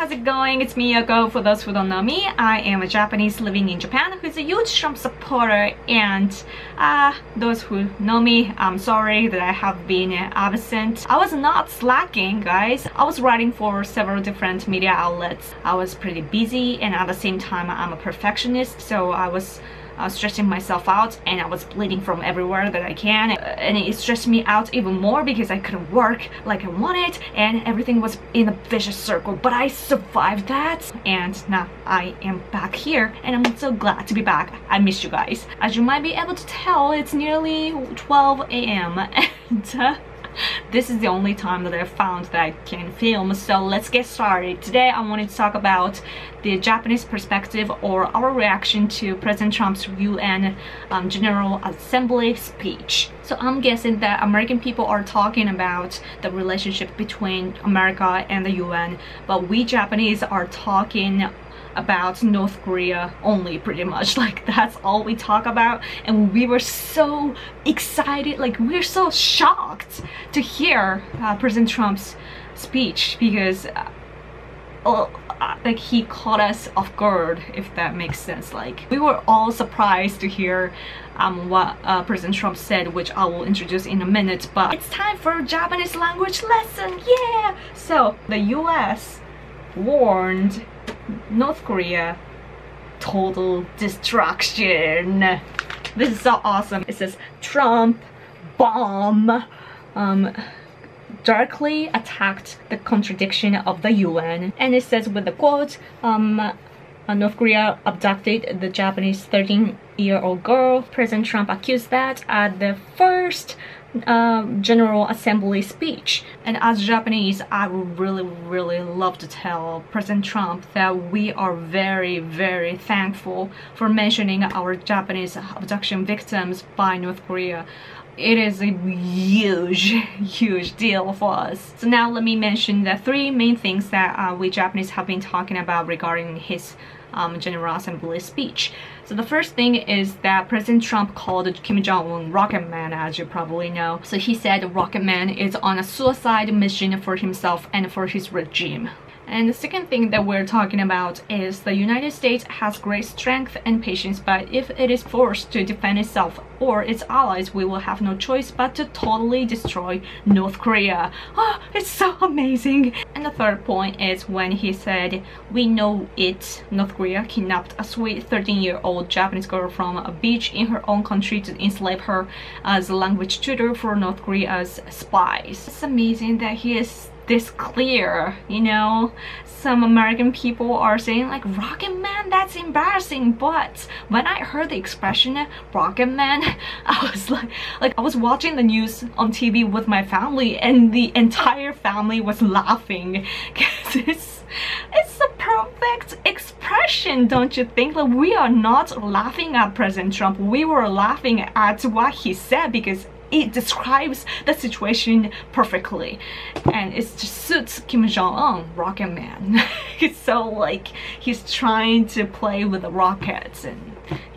how's it going? It's Miyako. For those who don't know me, I am a Japanese living in Japan who's a huge Trump supporter, and those who know me, I'm sorry that I have been absent. I was not slacking, guys. I was writing for several different media outlets. I was pretty busy, and at the same time I'm a perfectionist, so I was stressing myself out, and I was bleeding from everywhere that I can, and it stressed me out even more because I couldn't work like I wanted, and everything was in a vicious circle. But I survived that, and now I am back here, and I'm so glad to be back. I miss you guys. As you might be able to tell, it's nearly 12 a.m. and this is the only time that I found that I can film, so let's get started. Today I wanted to talk about the Japanese perspective, or our reaction to President Trump's UN General Assembly speech. So I'm guessing that American people are talking about the relationship between America and the UN, but we Japanese are talking about North Korea only, pretty much. Like, that's all we talk about, and we were so excited, like we're so shocked to hear President Trump's speech, because like he caught us off guard, if that makes sense. Like, we were all surprised to hear what President Trump said, which I will introduce in a minute. But it's time for a Japanese language lesson, yeah! So the US warned North Korea total destruction. This is so awesome. It says Trump bomb directly attacked the contradiction of the UN, and it says with the quote, North Korea abducted the Japanese 13-year-old girl. President Trump accused that at the first General Assembly speech. And as Japanese, I would really love to tell President Trump that we are very thankful for mentioning our Japanese abduction victims by North Korea. It is a huge deal for us. So now let me mention the three main things that we Japanese have been talking about regarding his General Assembly speech. So the first thing is that President Trump called Kim Jong-un Rocket Man, as you probably know. So he said Rocket Man is on a suicide mission for himself and for his regime. And the second thing that we're talking about is the United States has great strength and patience, but if it is forced to defend itself or its allies, we will have no choice but to totally destroy North Korea. Oh, it's so amazing. And the third point is when he said, we know it, North Korea kidnapped a sweet 13-year-old Japanese girl from a beach in her own country to enslave her as a language tutor for North Korea's spies. It's amazing that he is this clear, you know. Some American people are saying like Rocket Man, that's embarrassing, but when I heard the expression Rocket Man, I was like I was watching the news on TV with my family, and the entire family was laughing because it's a perfect expression, don't you think? Like, we are not laughing at President Trump, we were laughing at what he said, because it describes the situation perfectly, and it just suits Kim Jong-un, Rocket Man. It's so like he's trying to play with the rockets, and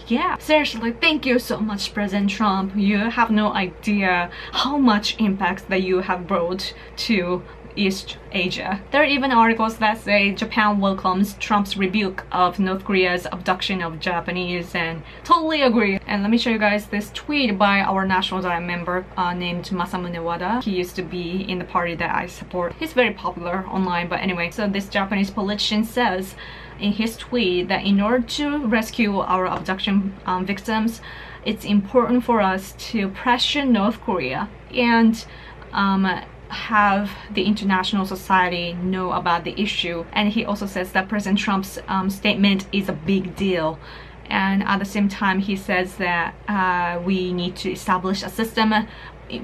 yeah, seriously, thank you so much, President Trump. You have no idea how much impact that you have brought to East Asia. There are even articles that say Japan welcomes Trump's rebuke of North Korea's abduction of Japanese, and totally agree. And let me show you guys this tweet by our National Diet member named Masamune Wada. He used to be in the party that I support. He's very popular online, but anyway, so this Japanese politician says in his tweet that in order to rescue our abduction victims, it's important for us to pressure North Korea and have the international society know about the issue. And he also says that President Trump's statement is a big deal, and at the same time he says that we need to establish a system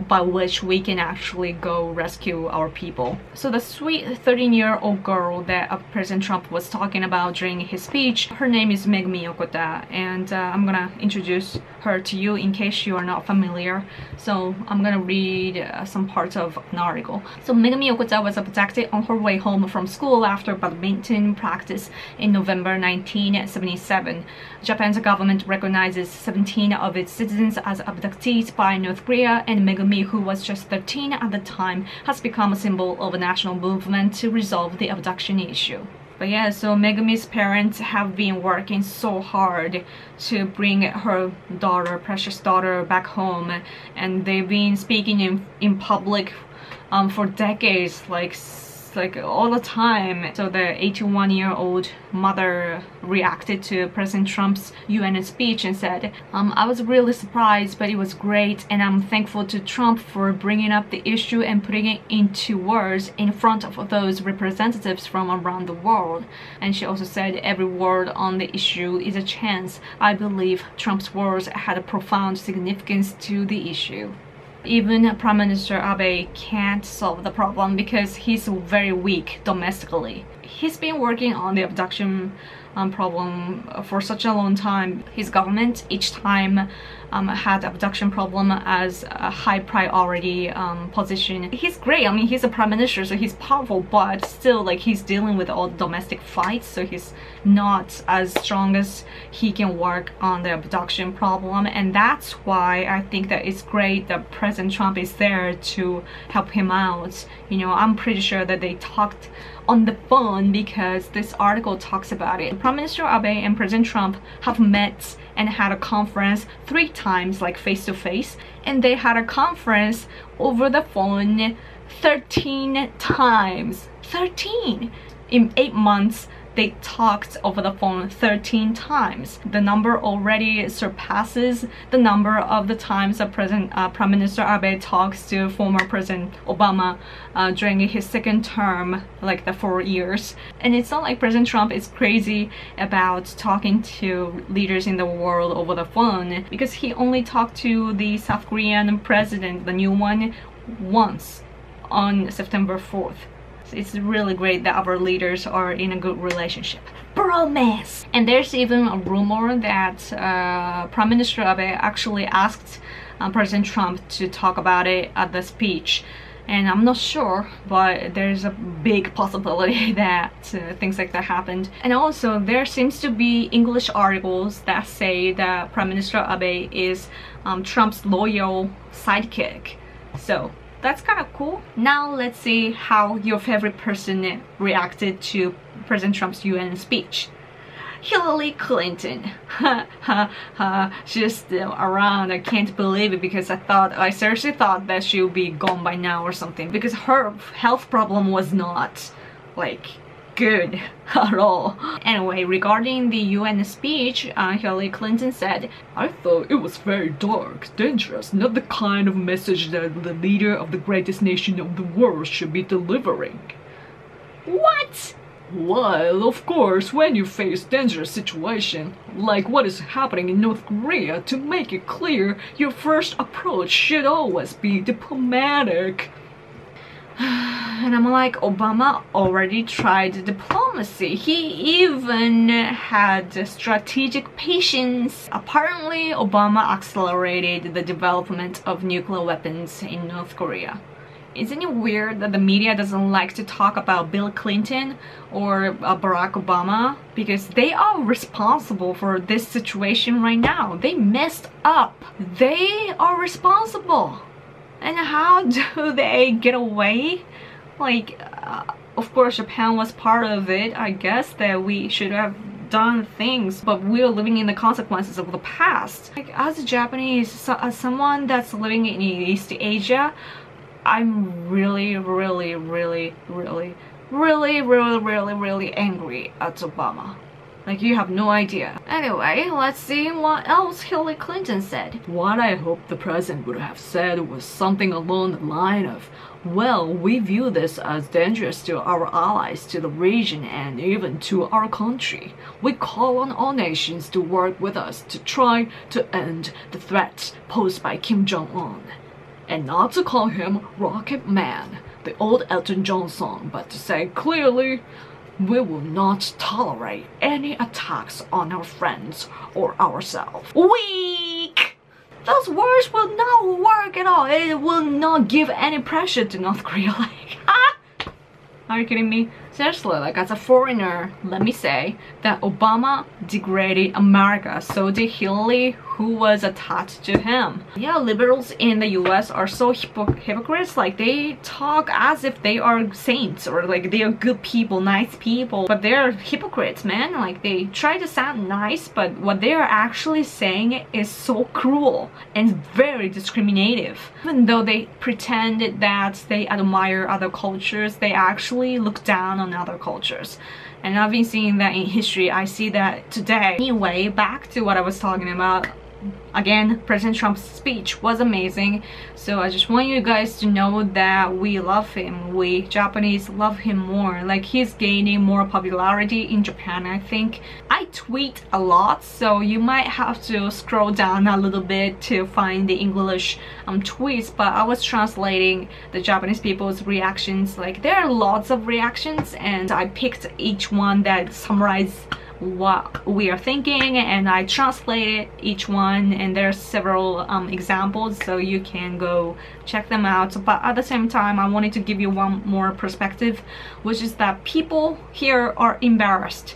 by which we can actually go rescue our people. So the sweet 13-year-old girl that President Trump was talking about during his speech, her name is Megumi Yokota, and I'm gonna introduce her to you in case you are not familiar. So I'm gonna read some parts of an article. So Megumi Yokota was abducted on her way home from school after badminton practice in November 1977. Japan's government recognizes 17 of its citizens as abductees by North Korea, and Megumi, who was just 13 at the time, has become a symbol of a national movement to resolve the abduction issue. But yeah, so Megumi's parents have been working so hard to bring her daughter, precious daughter, back home, and they've been speaking in public for decades, like all the time. So the 81-year-old mother reacted to President Trump's UN speech and said, I was really surprised, but it was great, and I'm thankful to Trump for bringing up the issue and putting it into words in front of those representatives from around the world. And she also said, every word on the issue is a chance. I believe Trump's words had a profound significance to the issue. Even Prime Minister Abe can't solve the problem because he's very weak domestically. He's been working on the abduction problem for such a long time. His government each time had abduction problem as a high priority position. He's great. I mean, he's a prime minister, so he's powerful, but still, like, he's dealing with all the domestic fights, so he's not as strong as he can work on the abduction problem. And that's why I think that it's great that President Trump is there to help him out. You know, I'm pretty sure that they talked on the phone because this article talks about it. Prime Minister Abe and President Trump have met and had a conference 3 times, like face-to-face, and they had a conference over the phone 13 times. 13! In 8 months, they talked over the phone 13 times. The number already surpasses the number of the times that Prime Minister Abe talks to former President Obama during his second term, like the 4 years. And it's not like President Trump is crazy about talking to leaders in the world over the phone, because he only talked to the South Korean president, the new one, once on September 4th. It's really great that our leaders are in a good relationship. Bromance! And there's even a rumor that Prime Minister Abe actually asked President Trump to talk about it at the speech. And I'm not sure, but there's a big possibility that things like that happened. And also, there seems to be English articles that say that Prime Minister Abe is Trump's loyal sidekick. So that's kind of cool. Now let's see how your favorite person reacted to President Trump's UN speech. Hillary Clinton. She's still around. I can't believe it, because I seriously thought that she would be gone by now or something, because her health problem was not like good at all. Anyway, regarding the UN speech, Hillary Clinton said, I thought it was very dark, dangerous, not the kind of message that the leader of the greatest nation of the world should be delivering. What? Well, of course, when you face dangerous situation, like what is happening in North Korea, to make it clear, your first approach should always be diplomatic. And I'm like, Obama already tried diplomacy. He even had strategic patience. Apparently, Obama accelerated the development of nuclear weapons in North Korea. Isn't it weird that the media doesn't like to talk about Bill Clinton or Barack Obama? Because they are responsible for this situation right now. They messed up. They are responsible. And how do they get away? Like, of course, Japan was part of it. I guess that we should have done things, but we're living in the consequences of the past. Like, as a Japanese, as someone that's living in East Asia, I'm really angry at Obama. Like, you have no idea. Anyway, let's see what else Hillary Clinton said. What I hope the president would have said was something along the line of, well, we view this as dangerous to our allies, to the region, and even to our country. We call on all nations to work with us to try to end the threats posed by Kim Jong-un. And not to call him Rocket Man, the old Elton John song, but to say clearly, we will not tolerate any attacks on our friends or ourselves. Weak! Those words will not work at all. It will not give any pressure to North Korea. Like, are you kidding me? Seriously, like, as a foreigner, let me say that Obama degraded America. So did Hillary, who was attached to him. Yeah, liberals in the US are so hypocrites. Like, they talk as if they are saints or like they are good people, nice people, but they're hypocrites, man. Like, they try to sound nice, but what they are actually saying is so cruel and very discriminative. Even though they pretend that they admire other cultures, they actually look down on other cultures. And I've been seeing that in history. I see that today. Anyway, back to what I was talking about. Again, President Trump's speech was amazing, so I just want you guys to know that we love him. We Japanese love him more. Like, he's gaining more popularity in Japan, I think. I tweet a lot, so you might have to scroll down a little bit to find the English tweets, but I was translating the Japanese people's reactions. Like, there are lots of reactions, and I picked each one that summarizes what we are thinking, and I translated each one, and there are several examples, so you can go check them out. But at the same time, I wanted to give you one more perspective, which is that people here are embarrassed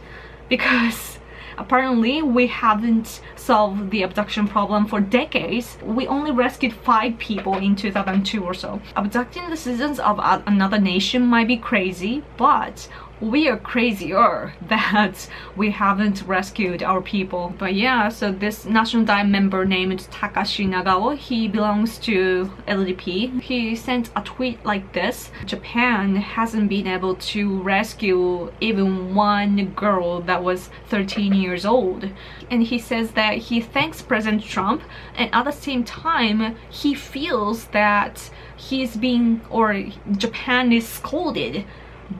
because apparently we haven't solved the abduction problem for decades. We only rescued 5 people in 2002 or so. Abducting the citizens of another nation might be crazy, but we are crazier that we haven't rescued our people. But yeah, so this National Diet member named Takashi Nagao, he belongs to LDP. He sent a tweet like this: Japan hasn't been able to rescue even one girl that was 13 years old. And he says that he thanks President Trump, and at the same time he feels that he's being, or Japan is scolded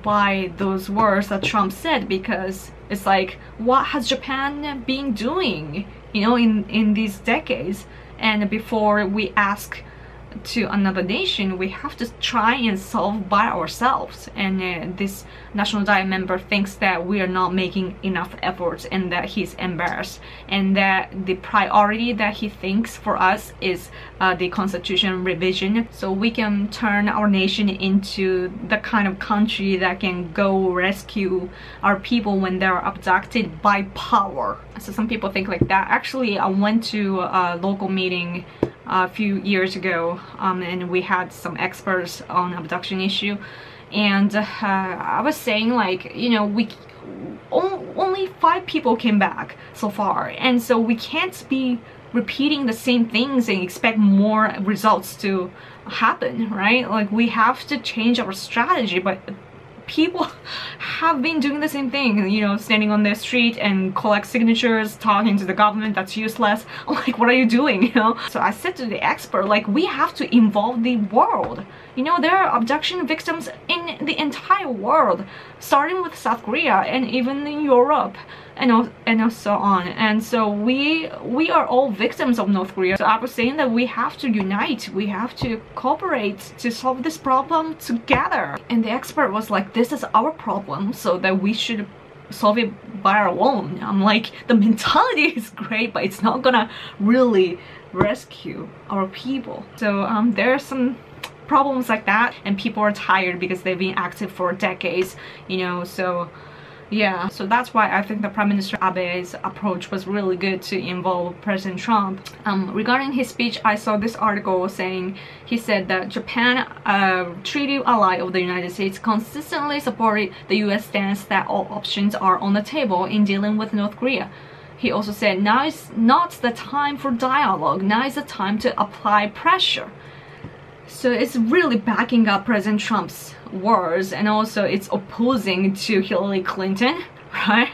by those words that Trump said, because it's like, what has Japan been doing, you know, in these decades? And before we ask to another nation, we have to try and solve by ourselves. And this National Diet member thinks that we are not making enough efforts, and that he's embarrassed, and that the priority that he thinks for us is the constitution revision, so we can turn our nation into the kind of country that can go rescue our people when they're abducted by power. So some people think like that. Actually, I went to a local meeting a few years ago, and we had some experts on abduction issue, and I was saying, like, you know, we only 5 people came back so far, and so we can't be repeating the same things and expect more results to happen, right? Like, we have to change our strategy. But people have been doing the same thing, you know, standing on the street and collect signatures, talking to the government. That's useless. I'm like, what are you doing, you know? So I said to the expert, like, we have to involve the world. You know, there are abduction victims in the entire world, starting with South Korea and even in Europe, and so on. And so we are all victims of North Korea. So I was saying that we have to unite, we have to cooperate to solve this problem together. And the expert was like, this is our problem, so that we should solve it by our own. I'm like, the mentality is great, but it's not gonna really rescue our people. So there are some problems like that, and people are tired because they've been active for decades, you know. So yeah, so that's why I think the Prime Minister Abe's approach was really good to involve President Trump. Regarding his speech, I saw this article saying, he said that Japan, a treaty ally of the United States, consistently supported the US stance that all options are on the table in dealing with North Korea. He also said, now is not the time for dialogue, now is the time to apply pressure. So it's really backing up President Trump's words, and also it's opposing to Hillary Clinton, right?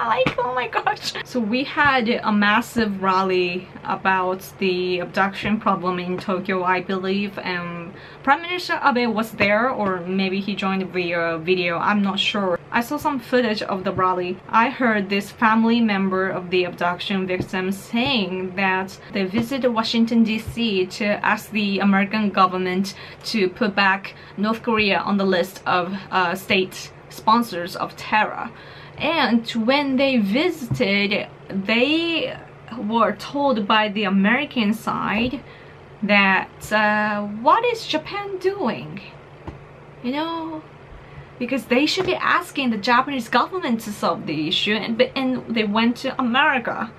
Like, oh my gosh. So we had a massive rally about the abduction problem in Tokyo, I believe, and Prime Minister Abe was there, or maybe he joined via video, I'm not sure. I saw some footage of the rally. I heard this family member of the abduction victim saying that they visited Washington DC to ask the American government to put back North Korea on the list of state sponsors of terror. And when they visited, they were told by the American side that what is Japan doing? You know, because they should be asking the Japanese government to solve the issue, and they went to America.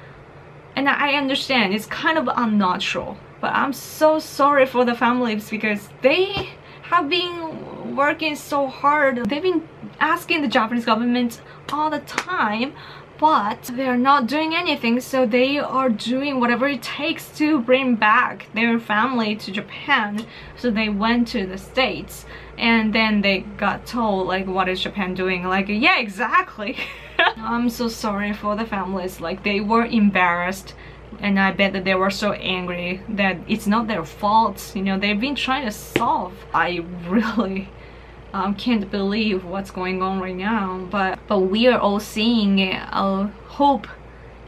And I understand it's kind of unnatural, but I'm so sorry for the families because they have been working so hard. They've been asking the Japanese government all the time, but they're not doing anything, so they are doing whatever it takes to bring back their family to Japan. So they went to the States, and then they got told, like, what is Japan doing? Like, yeah, exactly. I'm so sorry for the families. Like, they were embarrassed, and I bet that they were so angry that it's not their fault, you know. They've been trying to solve. I really can't believe what's going on right now, but we are all seeing a hope,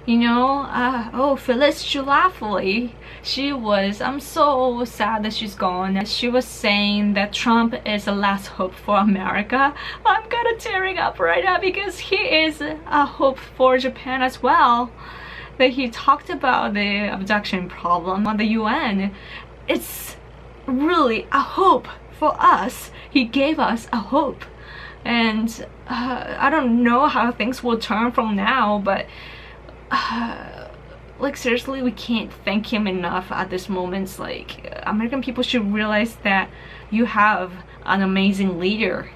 you know. Oh, Phyllis Schlafly, I'm so sad that she's gone. She was saying that Trump is the last hope for America. I'm kind of tearing up right now because he is a hope for Japan as well. That he talked about the abduction problem on the UN. It's really a hope for us. He gave us a hope, and I don't know how things will turn from now, but like, seriously, we can't thank him enough at this moment. Like, American people should realize that you have an amazing leader,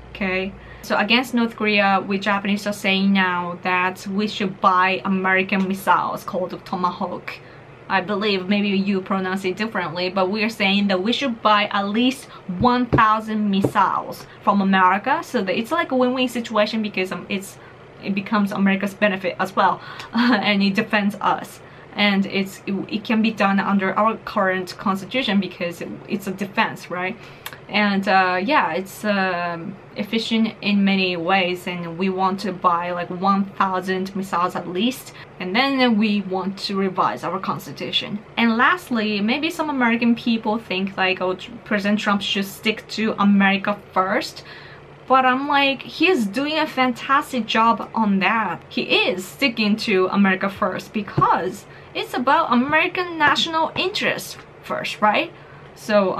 okay? So against North Korea, we Japanese are saying now that we should buy American missiles called Tomahawk. I believe maybe you pronounce it differently, but we are saying that we should buy at least 1,000 missiles from America, so that it's like a win-win situation because it becomes America's benefit as well, and it defends us. And it can be done under our current constitution because it's a defense, right? And yeah, it's efficient in many ways, and we want to buy like 1,000 missiles at least, and then we want to revise our constitution. And lastly, maybe some American people think like, oh, President Trump should stick to America first. But I'm like, he's doing a fantastic job on that. He is sticking to America first because it's about American national interest first, right? So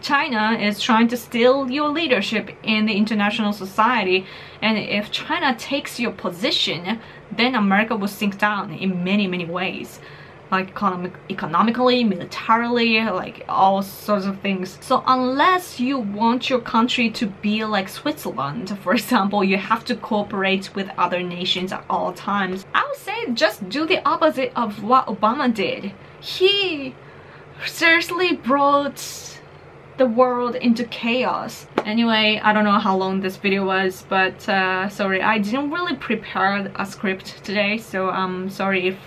China is trying to steal your leadership in the international society, and if China takes your position, then America will sink down in many ways, like economically, militarily, like all sorts of things. So unless you want your country to be like Switzerland, for example, you have to cooperate with other nations at all times. I would say just do the opposite of what Obama did. He seriously brought the world into chaos. Anyway, I don't know how long this video was, but sorry, I didn't really prepare a script today, so I'm sorry if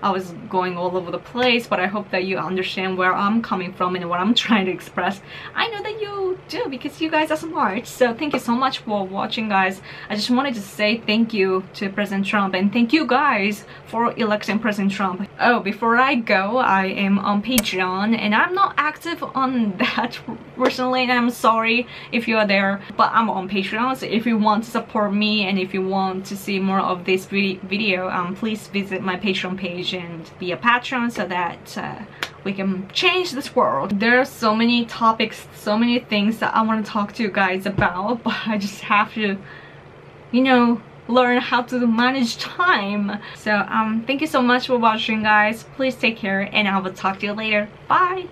I was going all over the place, but I hope that you understand where I'm coming from and what I'm trying to express. I know that you do because you guys are smart. So thank you so much for watching, guys. I just wanted to say thank you to President Trump, and thank you guys for electing President Trump. Oh, before I go, I am on Patreon and I'm not active on that recently, and I'm sorry if you are there, but I'm on Patreon. So if you want to support me and if you want to see more of this video, please visit my Patreon page and be a patron so that we can change this world. There are so many topics, so many things that I want to talk to you guys about, but I just have to, you know, learn how to manage time. So thank you so much for watching, guys. Please take care, and I will talk to you later. Bye.